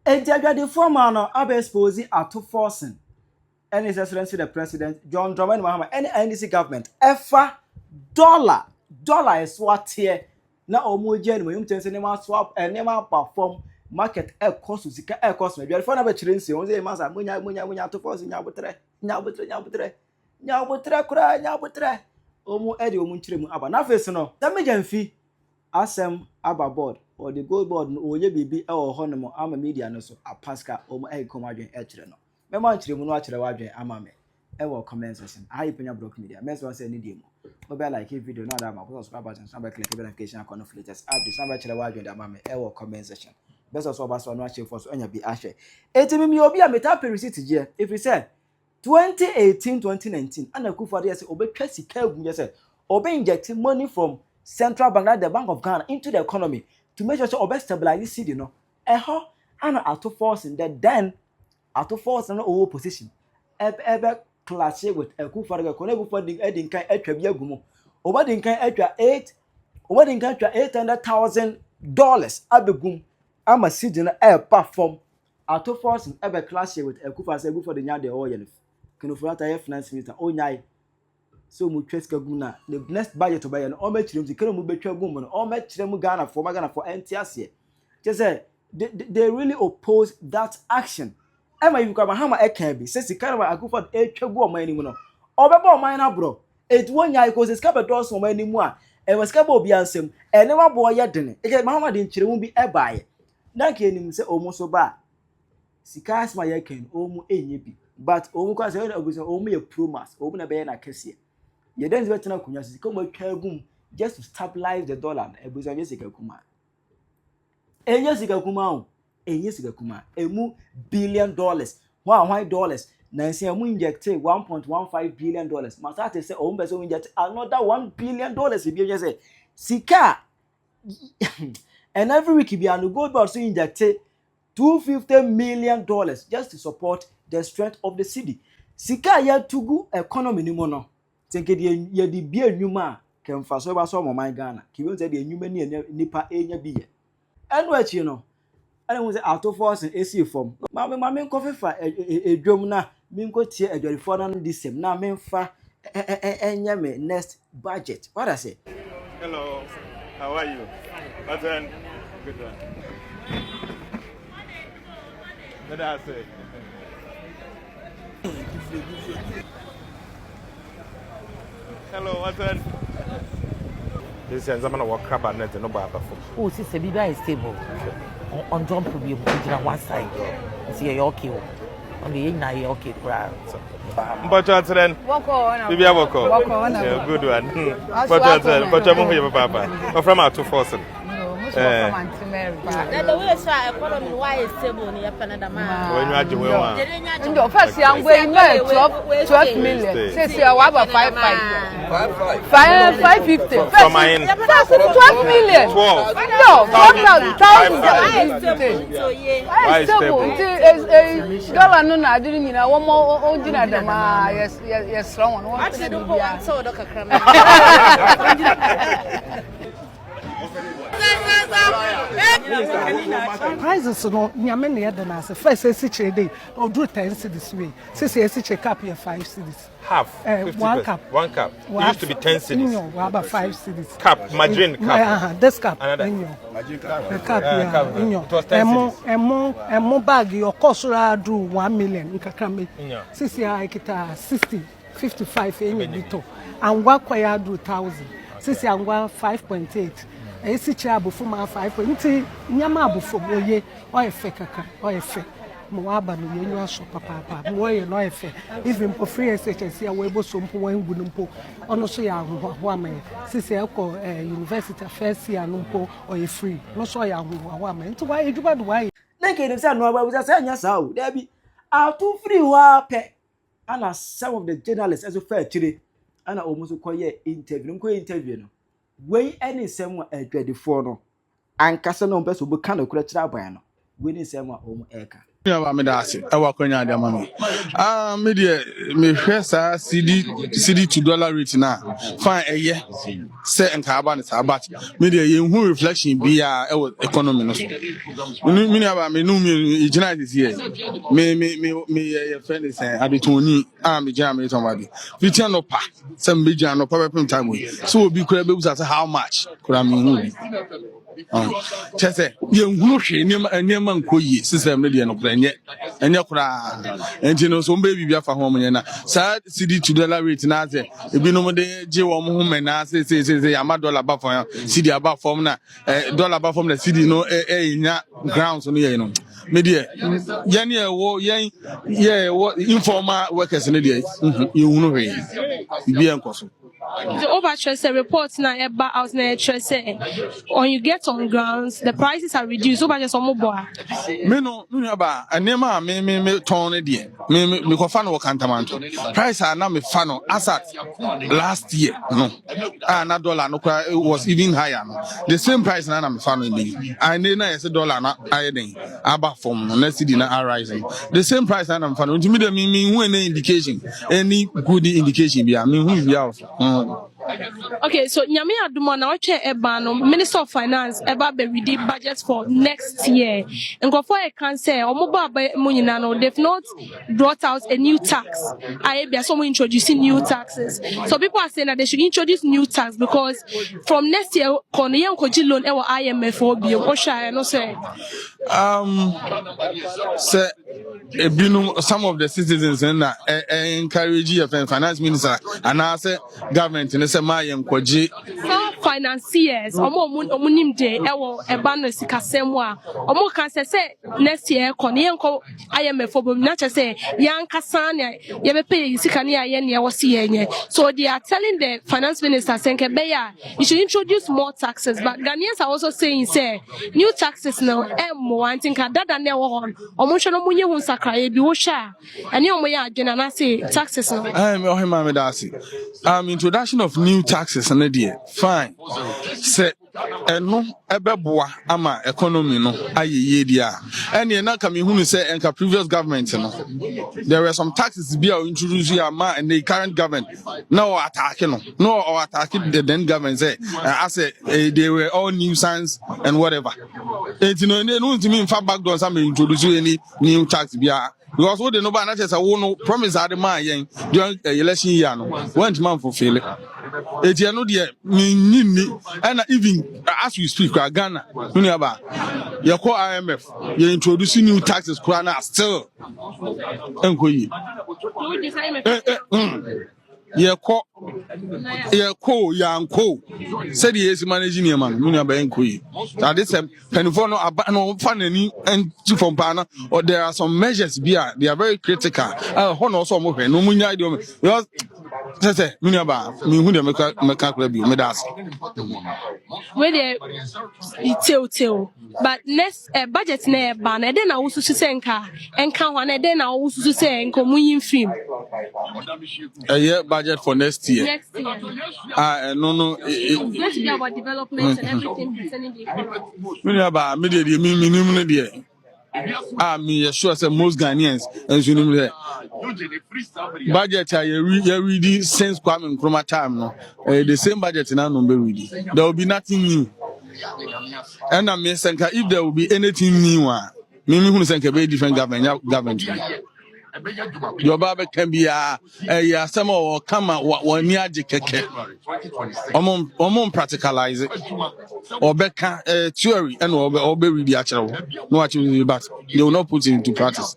the former no exposé Ato Forson. And His Excellency the President John Mahama any NDC government dollar is what here na omo genu yum tense ne swap ne perform market cost sika cost me before na be chire nsi on say masa munya Ato Forson nyabotre kura nyabotre omo e de omo nchire mu aba na face no Sammy Gyamfi asem aba board or the gold board no oye bibi e wo ho no ama media no so apaska omo e komadwen e chire no mema nchire mu no akire wadwen ama me e wo comment section ayi Penyah block media mess one say ni dey mu obe like video no da ma ko subscribe button so click the notification icon of latest update so ba chire wadwen da ama me e wo comment section best of all so no achire for so anya bi ahwe etimi mi obi a meta receipt je if you say 2018-2019 and Akufo-Addo say obetwa sika agun say obe inject money from Central Bank, like the Bank of Ghana, into the economy to make sure obe stabilize city no eho ana Ato Forson then Ato Forson no position ebe clash with Akufo-Addo ko na before the edin kan atwa bi agumo oba din kan atwa $800,000 abegum ama city no perform Ato Forson ebe clash with Akufo-Addo before the nya the oil Kenofurata finance minister onyai so mu tweska gum na the next budget to buy no o ma chirem zikere mu betwa gum no o ma chirem Ghana for entiase just say they really oppose that action ema you John Mahama eka bi say sikara ba Akufo etwa gu o man nimu no obeba o man na bro et wonyai ko say skaba dos o man nimu a e waskaba obi ansem ene ma bo ye dene e Mahama de chirem bi e baaye na ke nim say o mo so ba sikas ma ye ken o mu enye bi but omu kwa say omu ye promise omu na be na kese ye den zwe tena kunya sika mo twa gum just to stabilize the dollar ebuzo nye sika kuma enye sika kuma o enye sika kuma emu $billion $1 na nsia mu inject $1.15 billion masate say omu be so inject another $1 billion bi ye say sika and every week bi anu gold board so inject $250 million just to support the strength of the city. Sika ya tugu economy ni mo no. Tenke de ye di bia enwuma kemfa so ba so mo man Ghana. Ki won say de enwuma ni nipa enya bi ye. Enu achi no. Ene won say Ato Forson esi form. Ma me nkofefa edwom na me nkotie adwarifo na no disem na me mfa enya me next budget. What I say? Hello. How are you? What's good one. What I say? Hello, what's that? This is I'm work crab net no baba for. Oh, sister, be very stable. On jump will be on one side. See you okay. On the na you okay crowd. But what's then? Walk on. Bibi walk on. Good one. But what's then? But I'm here papa. From Ato Forson. The way so economy why is stable in Canada man. When you are doing one. The first young way 12 million. Says you have a 550. For my 12 million. 12. No, 12,000. Why is stable? Dollar no na didn't mean one more ordinary them. Yes, strong one. Actually, don't go and so Dr. Kramer. Prices no nyame na yede na se first esi chede or do 10 cedis way since esi check up here 5 cedis half 1 cup it used to be 10 cedis no we about 5 cedis cup margarine cup this cup margarine cup the cup it was 10 cedis emo bag your cost do 1 million nkaka me since ya kita 60 55 any bito and what kwaya do 1000 since ya 5.8 esi chabu fuma 5 nti nyama abufo boye oyefe kaka oyefe mo aba no yenyu aso papa mo ye no oyefe even for free SHS ya we boso mpo wan gu mpo ono so ya ho ama sisi ekọ university first year no mpo oye free no so ya ho ama nti wa eduba do wa na ke dem say no aba say anya sa o da bi Ato free wa pe ana some of the journalists as fa chire ana omuso koye interview no wey any sem adwadifo no ankasa no mpeso bu kan akura kira aban no winning sema eka. Never made us. I work on your money. Media me first CD $2 rate now. Fine a year. Set and carbon is about media who reflection be economy. Me about me no me United here. Me friend is I be Tony. I'm jamming somebody. We turn up some big jam no problem time we. So be credible as how much could I mean. Just say you near Koyi system no plan yet, and your cry. And you know, some baby be for home. Sad CD $2 rate. Now, say, if you know the J1 home and I say, I'm a dollar above for CD above from na dollar above from the CD no grounds on the media. Yanya, what informal workers in the day, you know, be uncle. The overstress report now about house na say when you get on grounds the prices are reduced over just some boy. Me no ba anema me turn there. Me ko fa no kantamanto. Price are na me fa no asat last year no. Na dollar no was even higher no. The same price na me fa no in. And then na yes dollar na higher than aba form no na cedi na rising. The same price na me fa no. Ntimi de me hu any indication, any good indication be me hu be out. Okay, so Nyame Aduma na wache eba no Minister of Finance eba be ready budget for next year. And go for a can say omoba munyina no they've not brought out a new tax. I be someone introducing new taxes. So people are saying that they should introduce new tax because from next year kono yen koji loan e wo IMF obi o sha no say some of the citizens encourage your finance minister and I say government in the my kwaji financiers omo nim de e wo eba no sikasem a omo kan say next year kono yen ko IMF obi na che say yan kasa na ye be pay sika ne aye ne wo se yenye. So they are telling the finance minister senke beya you should introduce more taxes, but Ghanaians are also saying say new taxes now wanting ka dada ne wo hon omo hwe no munye hu sakra e bi wo hwa ene omo ya adwena na say taxes no introduction of new taxes and idea fine say eno ebeboa ama economy no ayeye dia ene na ka me hu say enka previous government no there were some taxes be introduced here and the current government no attack the then government say I say they were all nuisance and whatever it no mean far back don some introduce any new tax bia because what they know about say no promise had the man during election year no went man fulfill it you know there and even as we speak Ghana you know about your call IMF you introducing new taxes still enkoyi yanko said he is managing your man munya ba enkoyi that this penifo no fanani and from pana or there are some measures they are very critical hono so mo hwe no munya idiom because say munya ba me hu de meka kra bi me das where they tell but next budget na ba na den na wo susu se enka ho na den na wo susu se enko munyin film a year budget for next year no it's going to be about development and everything concerning the economy. Munya ba me de minimum no de me sure say most Ghanaians and you know budget you read since Kwame Nkrumah time no the same budget now no be ready there will be nothing new and I mean if there will be anything new me who say be different government your baba can be some or come one year keke omon practicalize it or beka theory and or be read actual no actually but they will not put it into practice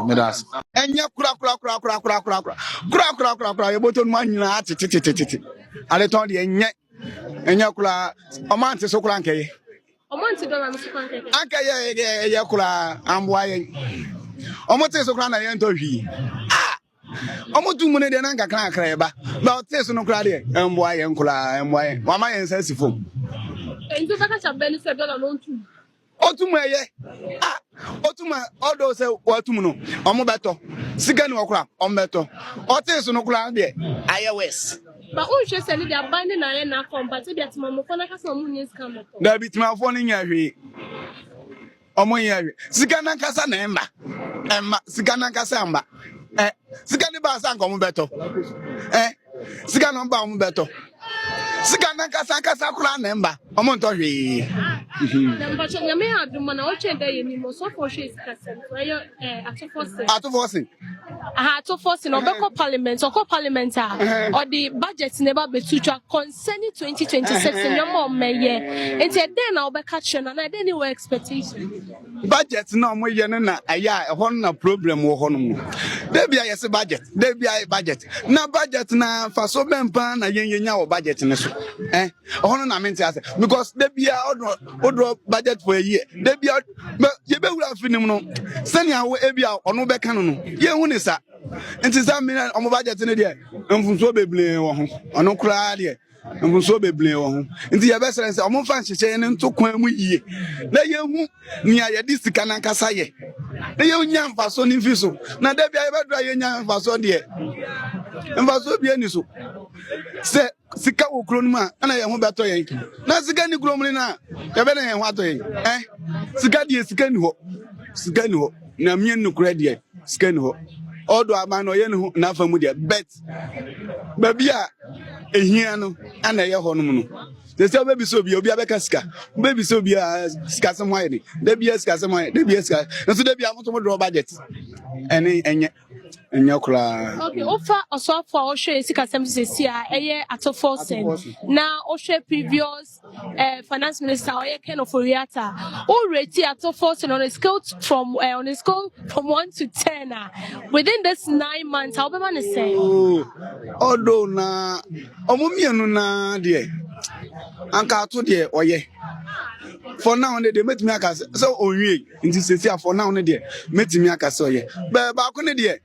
that's enya kura ye boton man nyina tete ale ton de enya kura o man te so kura nkeye o man te dollar no so kura nkeye akaye ye kura amboa ye o mo te so kura na ye nto hwi omo tumu ne de na nka kan akra ba ba o te so no kura de amboa ye wa ma ye nsa sifom ento saka chabeni se dollar no ntu otumu eye otuma odo se watumu no omo beto siga ni okura omo beto o te so no kura de iOS ba o hwe se ne dia bande na ye na compatible atimamo fo na kasa mo nyes kam da bitima fo ne nya hwe omo ye sika na nkasa na emma sika na nkasa amba sika ni ba sa nko beto sika no ba mo beto sika na nkasa kura na emba omo nto hwe Number two, you may have the money. What you day you so for sure is kasem. Ato Forson. Ato Forson. Obeko Parliament. Oko Parliament. Or the budget never be too concerning 2026. And your mom may yeah. And then I'll be catching and I didn't know expectation. Budget no mo ye na aya hon na problem wo hono. There be a budget. There be a budget. Na budget na fa so bempa na yenya wo budget ne so. Hono na mente ase because there be a odro budget for a year. There be ye be wura finim no. Senia wo e bia ono be kan no. Ye hu ni sa. Enti sa me omo budget ne de mfunso beble wo ho. Ono kura de mfunso beble wo ho. Enti ye be sense omo fa nhyeche ne nto kwan mu yie. Na ye hu ni aye di sika na nkasa ye. Na ye nya mfaso ni mfiso. Na da bia ye be dra ye nya mfaso de. Mfaso bia ni so. Se sika wo kro numa ana ye ho beto yen na sika ni kro mu na ye be na ye ho ato yen sika die sika ni ho na mien no kra die sika ni ho odo ama no ye ni ho na fa mu die bet ba bia ehia no ana ye ho no mu no de se obi so bi obi abeka sika obi so bi sika se mo ye de bia sika se mo ye de bia sika na so de bia mo to mo draw budget ene enye okay, offer also for Oshe Sika Semsia, Ato Forson. Now Oshe previous finance minister Ken of Oriata. Already Ato Forson on a scale from 1 to 10. Within this 9 months, how man is saying? Although na omumienu na de anka ato de oye. For now, they met me a so only in this city for now, they met me a so ye. But back on the day,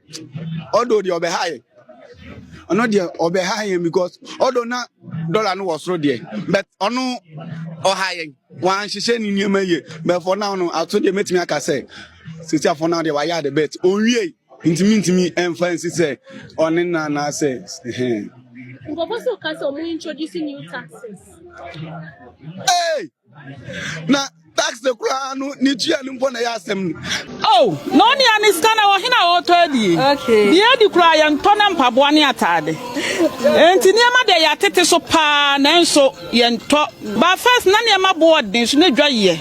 although the high, or not the obe high because although not dollar no was road but on no or high one she said in your may, but for now, no, I told you met me a say, city for now, they were the bet only into me and fancy say on in and I say, But also, because we introducing new taxes. Hey! Na tax the crown ni tua ni mpona ya asem oh no ni aniskana wo hina wo to adi okay die di kura ya ntona mpaboa ne atade enti niema de ya tete so pa nanso ye nto ba first na niema board din so ne dwaye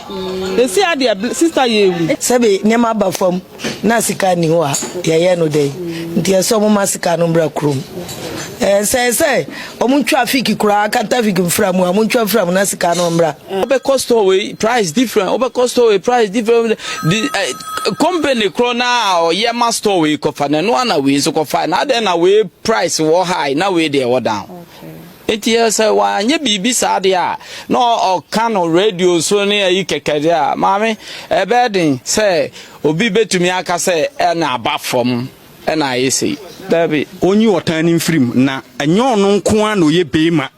e si ade sister ye wu sebe niema ba fam na sika ni ho a ye no dey nti eso mo masika no mbra krom say omun traffic kura ka traffic mfra mu amun traffic mu na sika no mbra obe cost away price different obe cost away price different the company krona or ye master we ko fa na no na we so ko fa na then na we price wo high na we dey wo down okay eti say wa nye bibi sa de a no o kan radio so ne ayi kekede a maame ebedin say obi betumi aka say na abafom and I say, David, only what turning film na a non quano ye bema.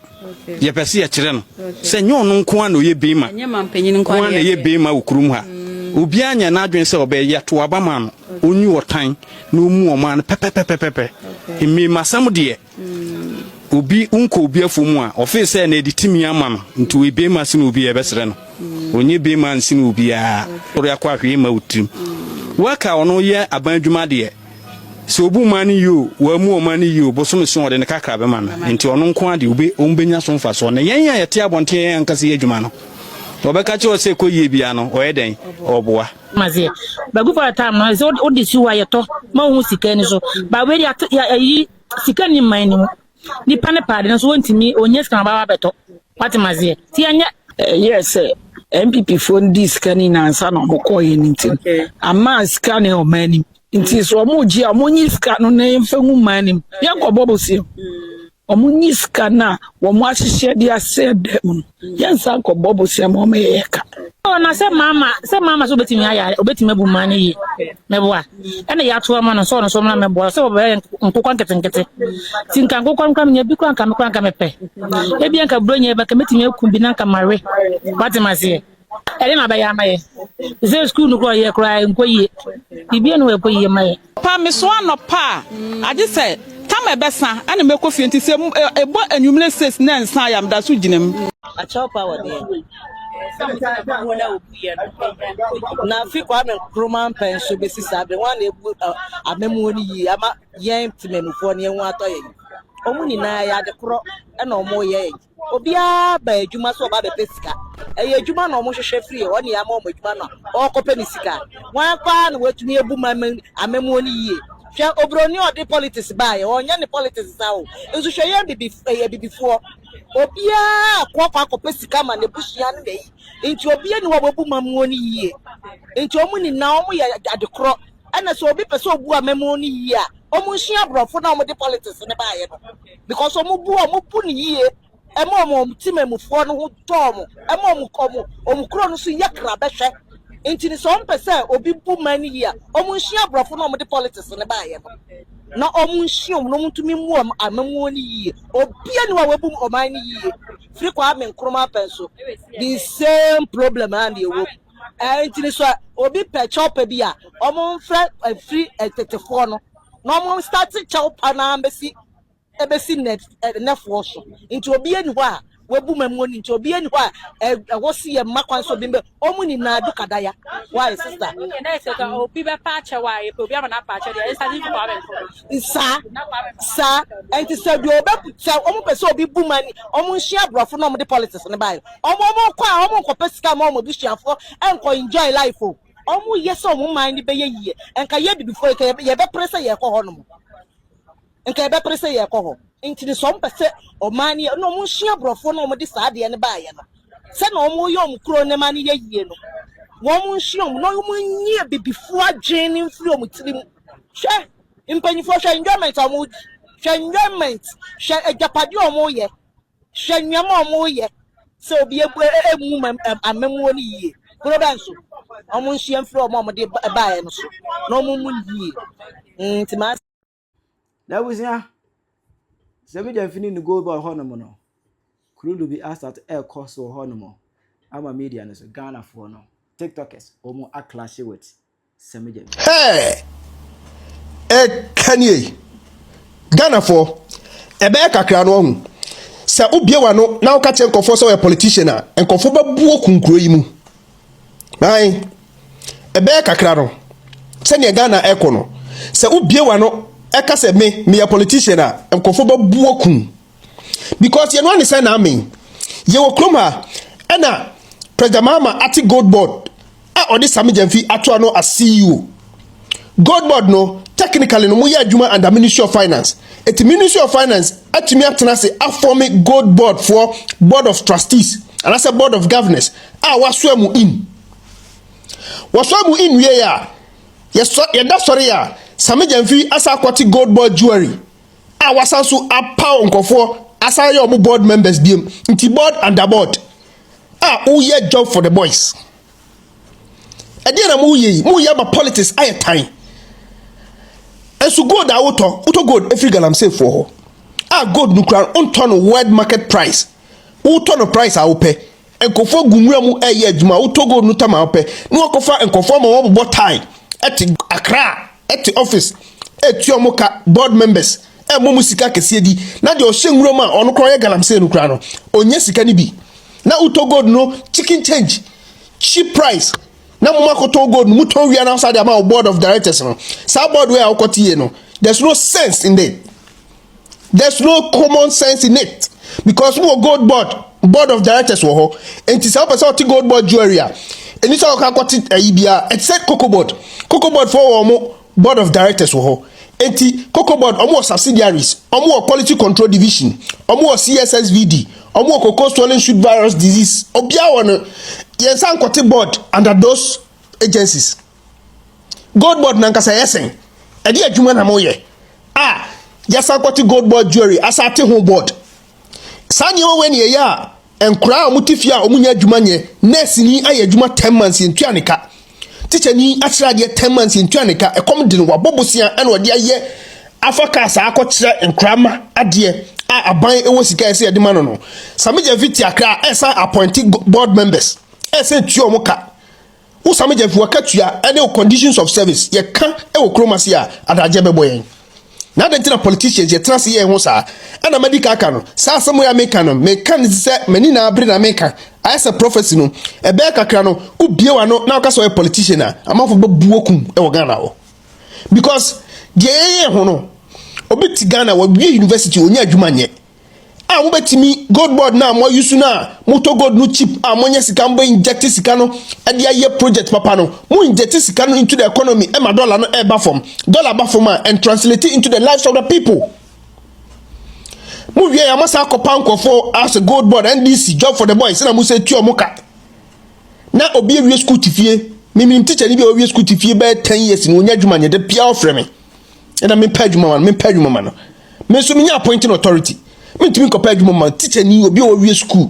Ye persi a children. Say no non quano ye bema. One ye bema ukrumha. Ubianya nadrin so be yet to Abaman. Only what time, no more man, pepe. He may masam dear. Ubi unko beer for moi, or face an editimia man, into a bema sin will be a veteran. Only bema and sin will be a or acquire him out. Work out no year a banjuma dear. So bu mani you, we mu mani you, but some so de kaka be man. Nti ono nko ade obi ombenya so mfa so na yen ya yete abonte ankase adwuma no. Obeka che o se ko yie bia no, o eden oboa. Mazie. Ba go for time no, so o de si wa yeto, ma hu sika ni so. Ba we ya sika ni man ni mu. Ni pane pade no so wontimi onye sika ba beto. What mazie? Ti anya yes MPP phone disk ni na ansa no ko ye ni ntim. Ama sika ni o mani. Inti so omuji amonyi ska no na yemfengu manim yakobobosi omunyi ska na wo mo ahihye dia sede mu yensa kobobosi amoma yeka na se mama so betimi aya obetimi bu mani yi meboa ene ya to ama no so na meboa so be nkokwa nketenkete tinka nkokwa nkwa nya bi kwa nka mepe ebi nka bronya be ka metimi akumbi na nka mare batemase ele na ba ya maye ze school no ko ye kra nkoyi bibia no we ko ye maye pa me so anopa ade se tam ebesa ana me kofi nti se ebo anwumle ses na nsa ya mda so ginam a chop power there na fi kwa me Roman pension be sisa be wan ebu amemu ni yi ama yen timemufo ne enwa ato ye omu ni na ya de kro e na omo ye obia ba adwuma so ba be pesika e adwuma na omo hwehwe free o ne ya ma omo adwuma na o kope ni sika wan kwa na watumi ebu amemu ni yi hwe obroni odi politics ba ye onya ne politics sa o nso hwe ye bibifo obia kwa kope sika ma ne bushia ne yi nti obia ni wabobu mamu ni yi nti omu ni na omo ya de kro ana so obi pese obu amemu ni yi a omu hia brofo na omo de politics ne ba ye no because omu bu ni yi omu timemufo no ho tom omu kro no so yakra behwe nti ni so mpese obi bu mani yi a omu hia brofo na omo de politics ne ba ye no na omu hia omu no mutumi mu amemu ni yi obia ni wabu oman ni yi free kwa me nkroma penso the same problem and the wo nti ni so obi pe chop bi a omu free 34 no na omu start chop na ebesi net force nti obi eni ho a wabu mamu ni nti obi eni ho a wo si ye makwan so bimbe omu ni na du kadaya why sister na se ka obi be pa che why obi ama na pa che dey isa ni kwa be sa nti se bi obi se omu pese obi bu mani omu hia brofo na omu de politics ne bai omu kwa omu ko pesika ma omu bishiafo enko enjoy life o omu yes omu man ni be ye yie enka ye bibifo ye be press ye ko ho no nka ebe prese ye ko ho nti ni so mpese o mani no mu hia brofo no mo de saade ne ba ye no se na omo ye omkro ne mani ye yie no wo mu hia no mu nyie bibifo adwen mfiri o mutirim hwe impanyifo hwe enjoyment omo hwe enjoyment hwe ejapade omo ye hwe nwema omo ye se obi emu amemu ni yie kuro banso omo hia mfiri omo de ba ye no so na omo mu yie nti ma that was ya. Sammy Gyamfi ni go ba hono no. Kuru be asked at air cost or hono. Ama media no so Ghana for no. TikTokers omo a clash with Sammy Gyamfi. Hey. Kanye. Ghana for ebe kakra no hu. Se obie wa no na uka che nkofo so a politician a nkofo ba buo kunkuro yi mu. Bai. Ebe kakra no. Se ne Ghana ekono. Se obie wa no eka se me a politician a nkofo ba buo kun because you know ni say na me ye wo krom ha na President Mahama ati gold board a odi Sammy Gyamfi ato no as CEO gold board no technically no mo ya adwuma under Ministry of Finance et Ministry of Finance atimi atena se a form gold board for board of trustees and as a board of governors a waso mu in we ya ye da sorry ya Sammy Gyamfi asa kwati gold board jewelry a wasanso apa nkofo asa ye omo board members biem nti board under board a uye job for the boys ade na mu ye ba politics aye time ensu gold a uto gold every galam say for ho a gold nukran on ton world market price uto no price a upe nkofo gumura mu eye adwuma uto gold nuta ma upe no okofa nkofo ma wo bo time eti Accra at the office etiomoka board members momu sika kese di na de o hyenwuro ma ono kro ye galamse no kra no onye sika ni bi na uto gold no chicken change cheap price na mama koto gold no muton wi na outside ama board of directors no sa board we akotie no there's no sense in it, there's no common sense in it because we gold board of directors wo ho enti sa person oti gold board jewelry a eni sa ka kwati ayibia it said cocoa board for omo board of directors wo ho enti cocoa board omo subsidiaries omo quality control division omo CSSVD omo cocoa stolen shoot virus disease obia won yensan kwati board under those agencies gold board nankasa yesen edi adwuma na moye yensan kwati gold board jewelry asate ho board sanye wo wen ye ya enkura omutifia omunya adwuma nye nurse ni aye adwuma 10 months entuaneka teacher ni atira de 10 months entuaneka ekom de no wabobosia ena ode aye afaka sa akotire enkrama ade aban ewo sika ese de ma no Sammy Gyamfi ti akra esa appointed board members ese tuo muka wo Sammy Gyamfi wakatua ene conditions of service ye ka ewo kromasi a adaje beboyen na de tina politicians ye trans ye ho sa ana medical aka no sa asemo ya meka no meka ni se mani na abre na meka as a prophecy no e be kakra no ubie wa no na ka so a politician a amafo be buokum e wo Ghana ho because de ye ho no obi ti Ghana wa wie university onya adwuma nye a mo betimi gold board na mo use na moto gold no chip a mo nya sika mbo inject sika no e de aye project papa no mo inject sika no into the economy e ma dollar no e ba from dollar ba from and translate it into the lives of the people. Mo wie ya masa akopa nkofo as a gold board NDC job for the boys na mo say tuo mo ka na obi ewie school tifie mimi teacher ni bi owie school tifie be 10 years ni onya adwuma nye de pia ofre me e na me pa adwuma man no me so me nya appointing authority me ntimi kopa adwuma man teacher ni obi owie school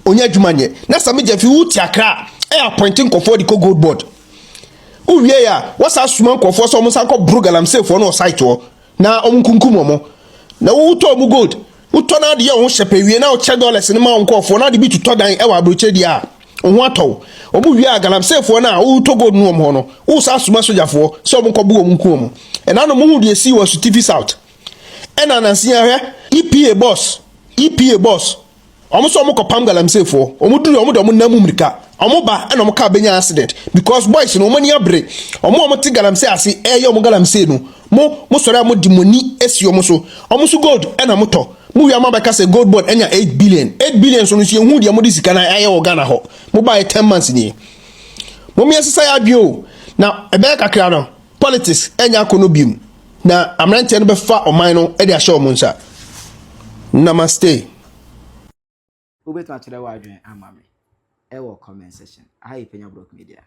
onya adwuma nye na Sammy Gyamfi wuti akra e appointing nkofo di ko gold board uwie ya wasa asuma nkofo so mo san ko brogalam sefo no site ho na omkunkum mo na wuto mu gold wuto na de ye ho hyepe wie na o che dollars ni ma nkofo na de bi tuto dan e wa abroche di a ho ato obu wie agalam sefo na wuto gold nu mo no wo sa asuma sojafo so mo ko bu o munku mo e na no mo hu de si was TV South e na nansia hwe EPA boss omo so mo ko pam galam sefo omo duru omo do mo namu mrika omo ba e na mo ka benya accident because boys no mani abre omo ti galam se ase e ye omo galam se no mo sori mo dimoni esi omo so gold e na moto mo wi amaba se gold board enya 8 billion so no sie hu de mo disika na aye wo Ghana ho mo ba 10 months ni mo mi asisa ya bio na ebe kakra no politics enya kono bim na amrante no be fa oman no e de ahye omo nsa. Namaste. Ubetwa chere wa adwen amame e wo comment section. Hi Penyah Media.